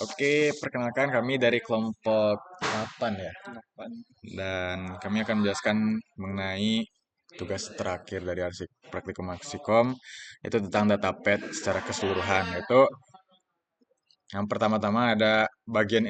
Oke, perkenalkan kami dari kelompok 8 ya. 8. Dan kami akan menjelaskan mengenai tugas terakhir dari arsip praktikum Aksikom, itu tentang datapad secara keseluruhan. Yaitu yang pertama-tama ada bagian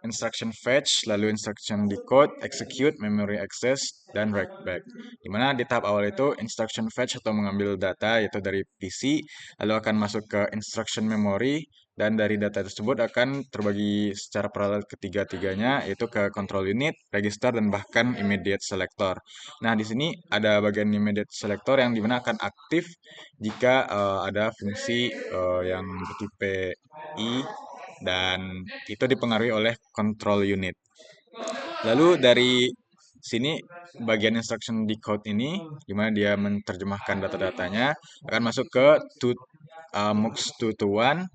instruction fetch, lalu instruction decode, execute, memory access, dan write back. Dimana di tahap awal itu instruction fetch atau mengambil data yaitu dari PC, lalu akan masuk ke instruction memory, dan dari data tersebut akan terbagi secara paralel ketiga-tiganya yaitu ke control unit, register, dan bahkan immediate selector. Nah, di sini ada bagian immediate selector yang dimana akan aktif jika ada fungsi yang bertipe I dan itu dipengaruhi oleh control unit. Lalu dari sini bagian instruction decode ini di mana dia menerjemahkan data-datanya akan masuk ke MUX 2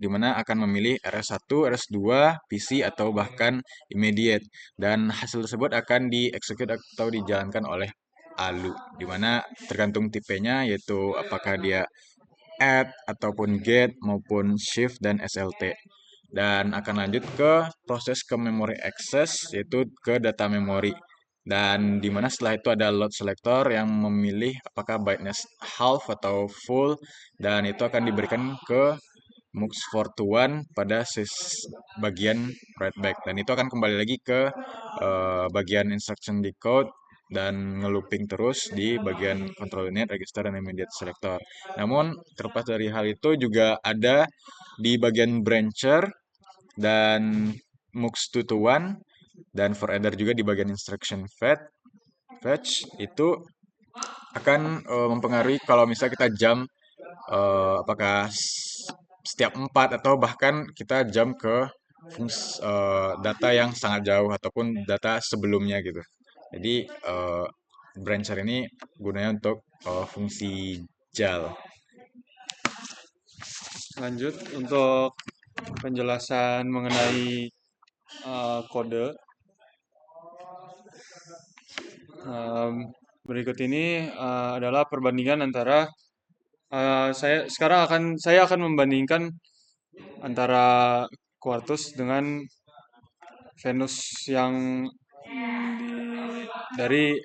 di mana akan memilih RS1, RS2, PC atau bahkan immediate, dan hasil tersebut akan dieksekut atau dijalankan oleh ALU di mana tergantung tipenya yaitu apakah dia add ataupun get maupun shift dan SLT, dan akan lanjut ke proses ke memory access yaitu ke data memory, dan dimana setelah itu ada load selector yang memilih apakah byteness half atau full, dan itu akan diberikan ke MUX 421 pada bagian write back, dan itu akan kembali lagi ke bagian instruction decode dan ngelooping terus di bagian control unit, register, dan immediate selector. Namun terlepas dari hal itu juga ada di bagian brancher dan MUX 221 dan for adder juga di bagian instruction fetch itu akan mempengaruhi kalau misalnya kita jump apakah setiap 4 atau bahkan kita jump ke data yang sangat jauh ataupun data sebelumnya gitu. Jadi brancher ini gunanya untuk fungsi JAL. Lanjut untuk penjelasan mengenai kode. Em, Berikut ini adalah perbandingan antara saya akan membandingkan antara Quartus dengan Venus yang dari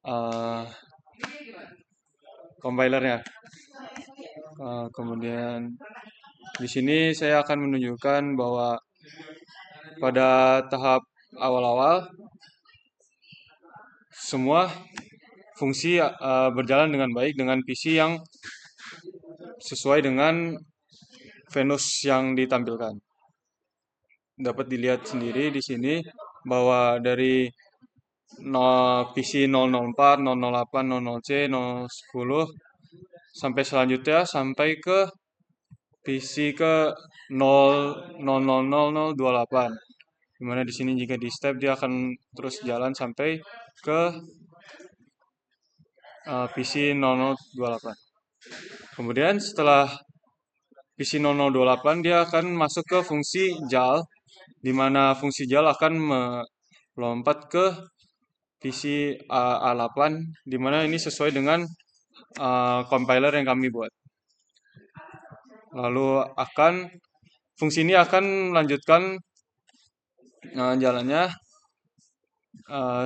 eh, compilernya. Kemudian di sini saya akan menunjukkan bahwa pada tahap awal-awal semua fungsi berjalan dengan baik dengan PC yang sesuai dengan Venus yang ditampilkan. Dapat dilihat sendiri di sini bahwa dari PC 004, 008, 00C, 010 sampai selanjutnya sampai ke PC ke 0000028. Dimana di sini jika di step dia akan terus jalan sampai ke PC 0028. Kemudian setelah PC 0028 dia akan masuk ke fungsi JAL, di mana fungsi JAL akan melompat ke PC A8, di mana ini sesuai dengan compiler yang kami buat. Lalu fungsi ini akan melanjutkan jalannya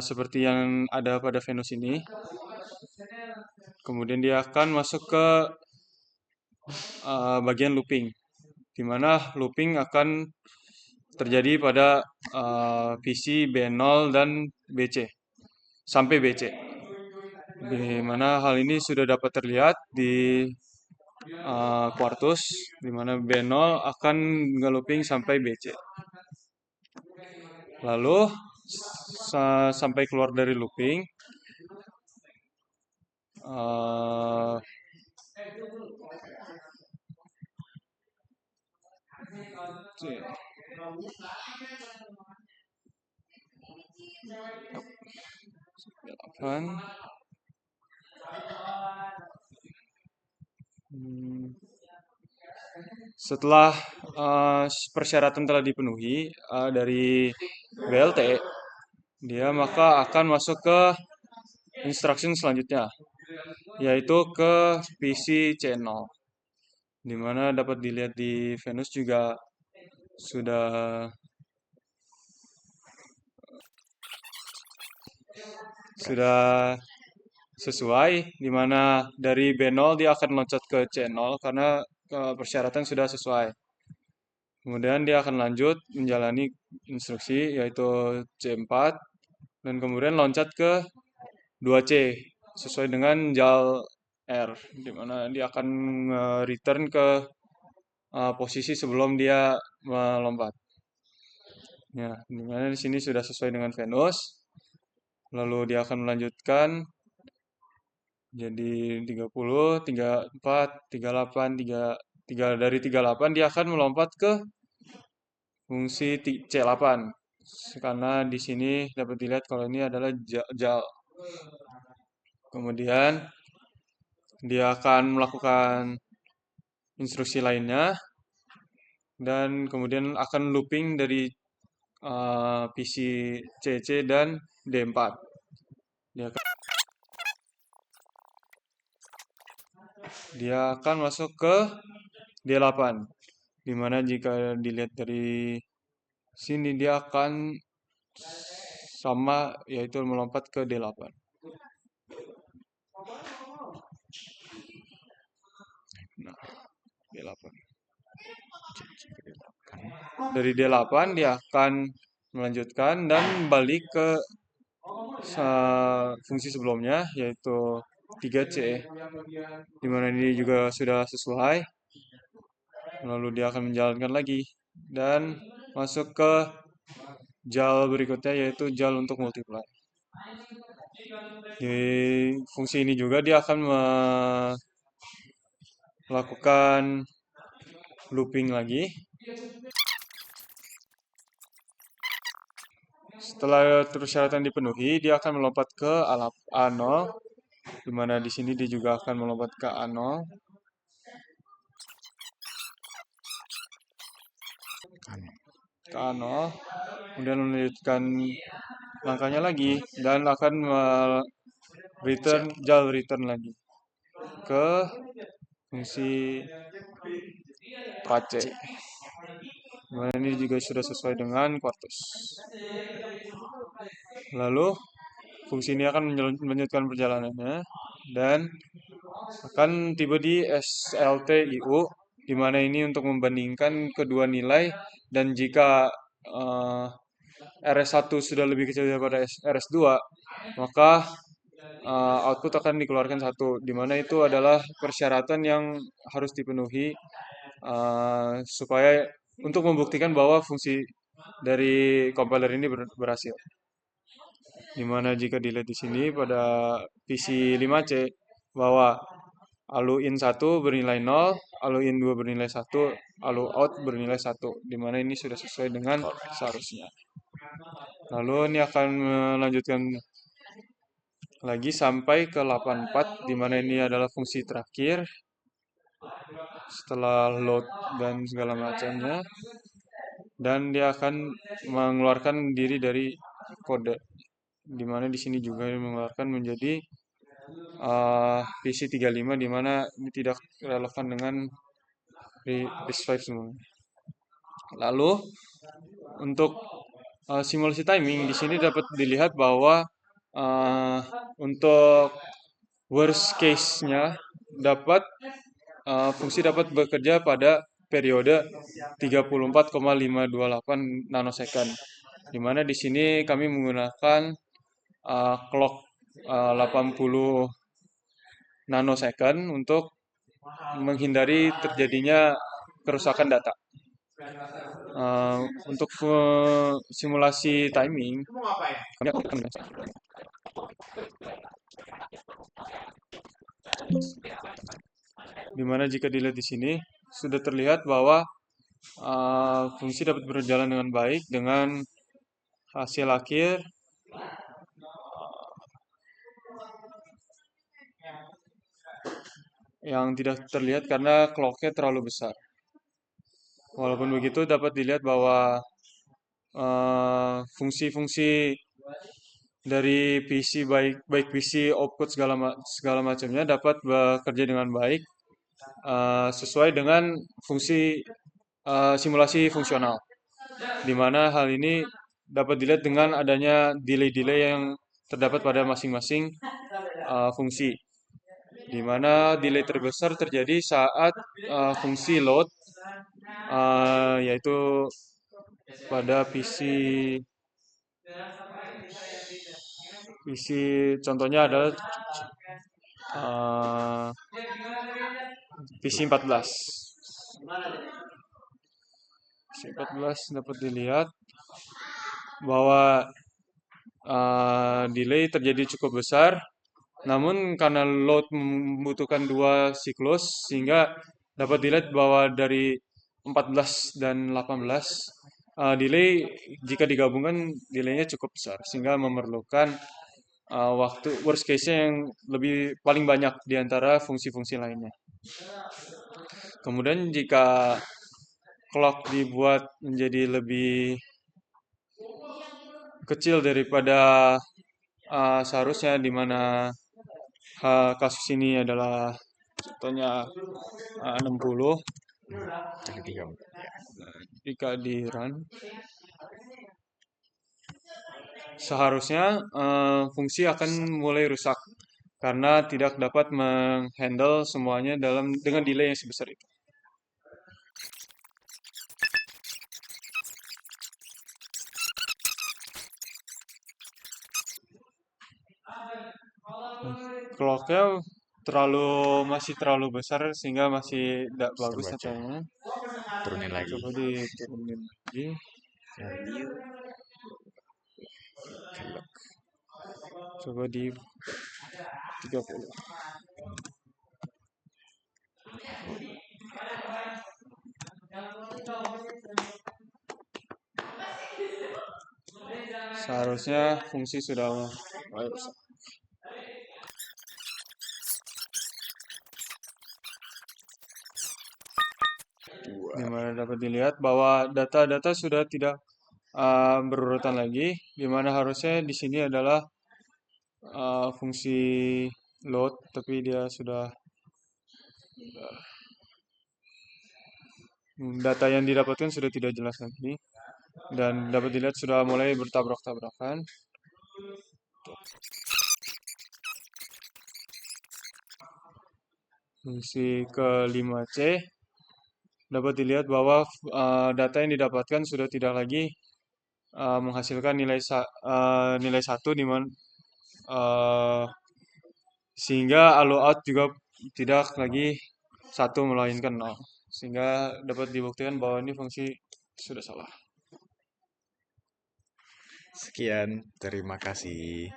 seperti yang ada pada Venus ini. Kemudian dia akan masuk ke bagian looping, di mana looping akan terjadi pada PC B0 dan BC sampai BC. Di mana hal ini sudah dapat terlihat di Quartus, di mana B0 akan nge-looping sampai BC. Lalu sampai keluar dari looping, uh, setelah persyaratan telah dipenuhi dari BLT, dia maka akan masuk ke instruction selanjutnya, yaitu ke PC channel. dimana dapat dilihat di Venus juga sudah sudah sesuai, dimana dari B0 dia akan loncat ke C0 karena persyaratan sudah sesuai. Kemudian dia akan lanjut menjalani instruksi yaitu C4 dan kemudian loncat ke 2C sesuai dengan JAL R, di mana dia akan return ke posisi sebelum dia melompat. Ya, di mana di sini sudah sesuai dengan Venus. Lalu dia akan melanjutkan jadi 30, 34, 38, 3 dari 38 dia akan melompat ke fungsi C8. Karena di sini dapat dilihat kalau ini adalah JAL. Kemudian dia akan melakukan instruksi lainnya dan kemudian akan looping dari PC CC dan D4. Dia akan masuk ke D8. Dimana jika dilihat dari sini dia akan sama yaitu melompat ke D8. Nah, D8. Dari D8 dia akan melanjutkan dan balik ke fungsi sebelumnya yaitu 3C, dimana ini juga sudah sesuai. Lalu dia akan menjalankan lagi dan masuk ke JAL berikutnya yaitu JAL untuk multiply. Di fungsi ini juga dia akan melakukan looping lagi. Setelah persyaratan dipenuhi, dia akan melompat ke A0, di mana di sini dia juga akan melompat ke A0. Ke A0, kemudian melanjutkan langkahnya lagi dan akan JAL return lagi ke fungsi 4C. Nah, ini juga sudah sesuai dengan Quartus. Lalu fungsi ini akan melanjutkan perjalanannya dan akan tiba di SLTIU, di mana ini untuk membandingkan kedua nilai dan jika RS1 sudah lebih kecil daripada RS2, maka output akan dikeluarkan 1, di mana itu adalah persyaratan yang harus dipenuhi supaya untuk membuktikan bahwa fungsi dari compiler ini berhasil. Dimana jika dilihat di sini pada PC 5C bahwa ALU in 1 bernilai 0, ALU in 2 bernilai 1, ALU out bernilai 1, dimana ini sudah sesuai dengan seharusnya. Lalu ini akan melanjutkan lagi sampai ke 84, dimana ini adalah fungsi terakhir setelah load dan segala macamnya, dan dia akan mengeluarkan diri dari kode, dimana di sini juga mengeluarkan menjadi PC35, dimana ini tidak relevan dengan RISC-V semua. Lalu untuk simulasi timing di sini dapat dilihat bahwa untuk worst case-nya fungsi dapat bekerja pada periode 34,528 nanosecond, di mana di sini kami menggunakan clock 80 nanosecond untuk menghindari terjadinya kerusakan data. Untuk simulasi timing, dimana jika dilihat di sini sudah terlihat bahwa fungsi dapat berjalan dengan baik dengan hasil akhir yang tidak terlihat karena clocknya terlalu besar. Walaupun begitu dapat dilihat bahwa fungsi-fungsi dari PC baik PC output segala macamnya dapat bekerja dengan baik sesuai dengan fungsi simulasi fungsional, di mana hal ini dapat dilihat dengan adanya delay-delay yang terdapat pada masing-masing fungsi, di mana delay terbesar terjadi saat fungsi load, yaitu pada PC contohnya adalah uh, PC 14. PC 14 dapat dilihat bahwa delay terjadi cukup besar, namun karena load membutuhkan dua siklus, sehingga dapat dilihat bahwa dari 14 dan 18, delay jika digabungkan delaynya cukup besar, sehingga memerlukan waktu worst case-nya yang lebih paling banyak di antara fungsi-fungsi lainnya. Kemudian jika clock dibuat menjadi lebih kecil daripada seharusnya, di mana kasus ini adalah contohnya 60 Kali 3. jika di run, seharusnya fungsi akan mulai rusak karena tidak dapat menghandle semuanya dengan delay yang sebesar itu. Clocknya masih terlalu besar sehingga masih tidak bagus Terbaca. datanya. Turunin lagi. Coba diturunin lagi. Kelok. Coba di 30. Seharusnya fungsi sudah mulai rusak. Di mana dapat dilihat bahwa data-data sudah tidak berurutan lagi, di mana harusnya di sini adalah fungsi load, tapi dia sudah data yang didapatkan sudah tidak jelas lagi, dan dapat dilihat sudah mulai bertabrak-tabrakan. Fungsi ke-5C dapat dilihat bahwa data yang didapatkan sudah tidak lagi menghasilkan nilai 1, di mana sehingga allow out juga tidak lagi 1 melainkan 0, sehingga dapat dibuktikan bahwa ini fungsi sudah salah. Sekian, terima kasih.